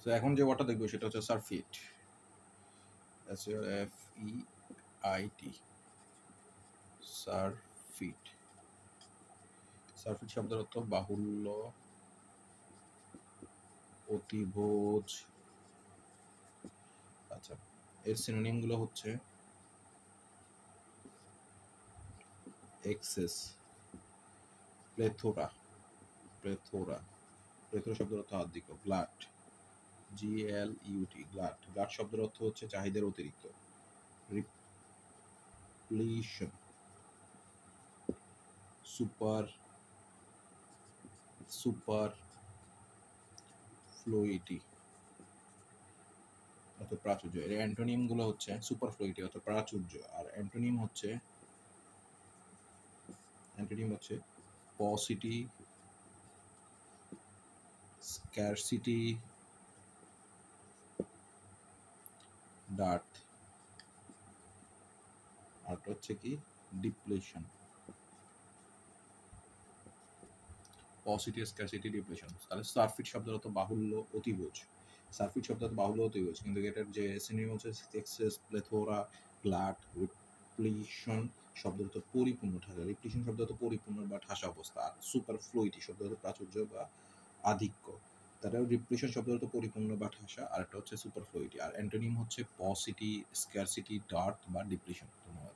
তো এখন যে ওয়ার্ডটা দেখবো সেটা হচ্ছে সারফিট, SARFEIT, সারফিট। সারফিট শব্দের অর্থ বাহুল্য, অতিভোজ। আচ্ছা, এর সিনোনিম গুলো হচ্ছে এক্সেস, প্লেথোরা, প্লেথোরা শব্দের অর্থ আধিক্য, গ্লাট, GLUT, গ্লাট। গ্লাট শব্দের অর্থ হচ্ছে চাহিদার অতিরিক্ত, রিপ্লিশন, সুপারফ্লুইটি অর্থাৎ প্রাচুর্য। এর অ্যান্টোনিম গুলো হচ্ছে সুপারফ্লুইটি অর্থাৎ প্রাচুর্য, আর অ্যান্টোনিম হচ্ছে পসিটি, স্ক্যারসিটি, ডার্থ, আর হচ্ছে কি ডিপ্লেশন। Paucity, scarcity, depletion. তাহলে সারফিট শব্দের অর্থ বাহুল্য, অতিভোজ। সারফিট শব্দের অর্থ বাহুল্য, অতিভোজ, কিন্তু এটার যে সিনোনিম হচ্ছে এক্সেস, প্লেথোরা, গ্লাট, রিপ্লিশন শব্দের অর্থ পরিপূর্ণ ঠাসা। রিপ্লিশন শব্দের অর্থ পরিপূর্ণ বা ঠাসা অবস্থা, আর সুপারফ্লুইটি শব্দের অর্থ প্রাচুর্য বা আধিক্য। তারা রিপ্লিশন শব্দের অর্থ পরিপূর্ণ বা ঠাসা, আর একটা হচ্ছে সুপারফ্লুইটি, আর অ্যান্টোনিম হচ্ছে পসিটি, স্ক্যারসিটি, ডার্থ বা ডিপ্লিশন। ধন্যবাদ।